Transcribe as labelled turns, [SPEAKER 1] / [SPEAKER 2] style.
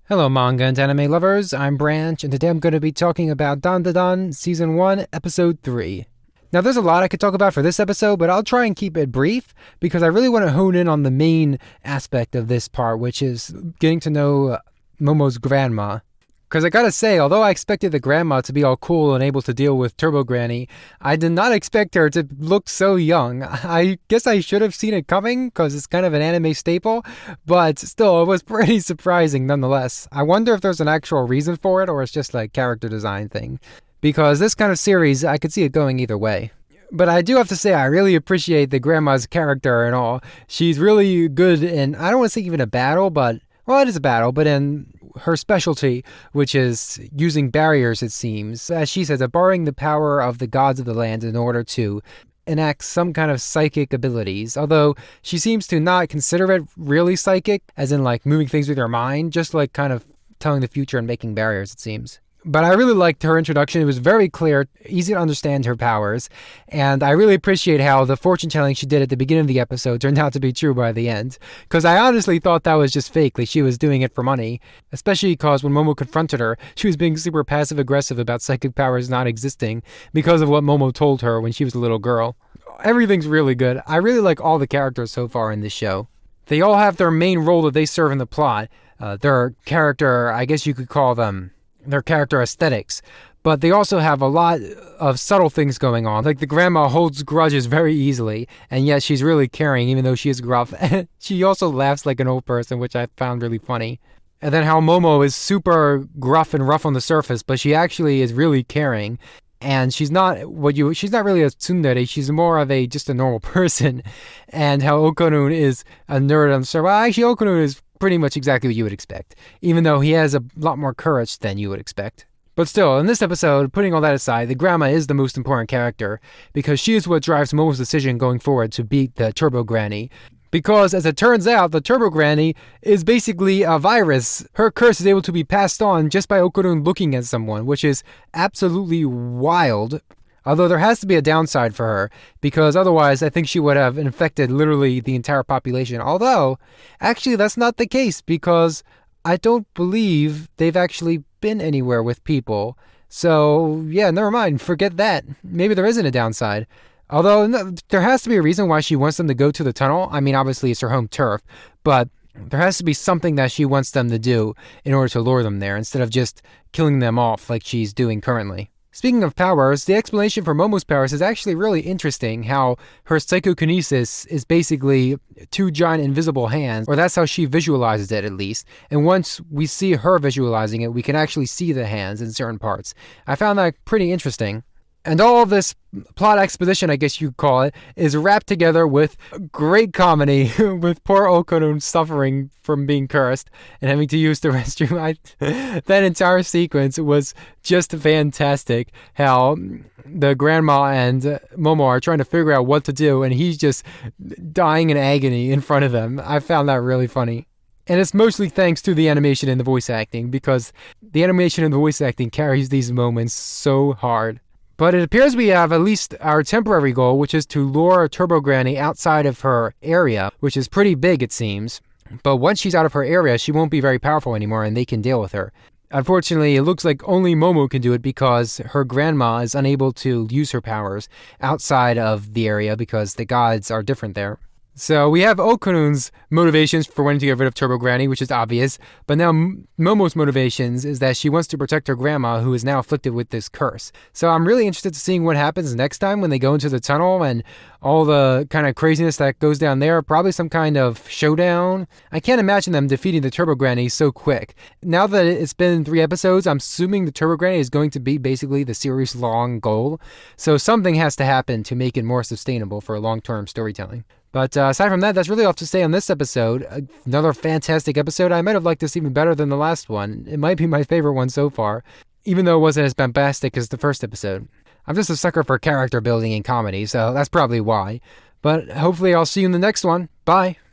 [SPEAKER 1] Hello manga and anime lovers, I'm Branch, and today I'm going to be talking about Dan Da Dan Season 1, Episode 3. Now there's a lot I could talk about for this episode, but I'll try and keep it brief, because I really want to hone in on the main aspect of this part, which is getting to know Momo's grandma. Because I gotta say, although I expected the grandma to be all cool and able to deal with Turbo Granny, I did not expect her to look so young. I guess I should have seen it coming, because it's kind of an anime staple, but still, it was pretty surprising nonetheless. I wonder if there's an actual reason for it, or it's just like character design thing. Because this kind of series, I could see it going either way. But I do have to say, I really appreciate the grandma's character and all. She's really good in, I don't want to say even a battle, but, well, it is a battle, but in her specialty, which is using barriers, it seems. As she says, borrowing the power of the gods of the land in order to enact some kind of psychic abilities. Although she seems to not consider it really psychic, as in like moving things with her mind, just like kind of telling the future and making barriers, it seems. But I really liked her introduction. It was very clear, easy to understand her powers, and I really appreciate how the fortune telling she did at the beginning of the episode turned out to be true by the end. Because I honestly thought that was just fake, like she was doing it for money. Especially because when Momo confronted her, she was being super passive aggressive about psychic powers not existing because of what Momo told her when she was a little girl. Everything's really good. I really like all the characters so far in this show. They all have their main role that they serve in the plot. Their character, I guess you could call them, their character aesthetics, but they also have a lot of subtle things going on. Like the grandma holds grudges very easily, and yet she's really caring even though she is gruff. She also laughs like an old person, which I found really funny. And then how Momo is super gruff and rough on the surface, but she actually is really caring. And she's not really a tsundere, she's more of just a normal person. And how Okanun is a nerd on the surface. Well, actually Okanun is pretty much exactly what you would expect, even though he has a lot more courage than you would expect. But still, in this episode, putting all that aside, the grandma is the most important character, because she is what drives Momo's decision going forward to beat the Turbo Granny. Because, as it turns out, the Turbo Granny is basically a virus. Her curse is able to be passed on just by Okurun looking at someone, which is absolutely wild. Although there has to be a downside for her, because otherwise I think she would have infected literally the entire population. Although, actually that's not the case, because I don't believe they've actually been anywhere with people. So, yeah, never mind, forget that. Maybe there isn't a downside. Although, no, there has to be a reason why she wants them to go to the tunnel. I mean, obviously it's her home turf, but there has to be something that she wants them to do in order to lure them there, instead of just killing them off like she's doing currently. Speaking of powers, the explanation for Momo's powers is actually really interesting, how her psychokinesis is basically two giant invisible hands, or that's how she visualizes it at least, and once we see her visualizing it, we can actually see the hands in certain parts. I found that pretty interesting. And all of this plot exposition, I guess you'd call it, is wrapped together with great comedy, with poor Okonun suffering from being cursed and having to use the restroom. That entire sequence was just fantastic, how the grandma and Momo are trying to figure out what to do, and he's just dying in agony in front of them. I found that really funny. And it's mostly thanks to the animation and the voice acting, because the animation and the voice acting carries these moments so hard. But it appears we have at least our temporary goal, which is to lure Turbo Granny outside of her area, which is pretty big it seems. But once she's out of her area, she won't be very powerful anymore and they can deal with her. Unfortunately, it looks like only Momo can do it because her grandma is unable to use her powers outside of the area because the gods are different there. So we have Okunun's motivations for wanting to get rid of Turbo Granny, which is obvious, but now Momo's motivations is that she wants to protect her grandma, who is now afflicted with this curse. So I'm really interested to seeing what happens next time when they go into the tunnel and all the kind of craziness that goes down there. Probably some kind of showdown. I can't imagine them defeating the Turbo Granny so quick. Now that it's been 3 episodes, I'm assuming the Turbo Granny is going to be basically the series-long goal. So something has to happen to make it more sustainable for long-term storytelling. But aside from that, that's really all to say on this episode. Another fantastic episode. I might have liked this even better than the last one. It might be my favorite one so far, even though it wasn't as bombastic as the first episode. I'm just a sucker for character building and comedy, so that's probably why. But hopefully I'll see you in the next one. Bye!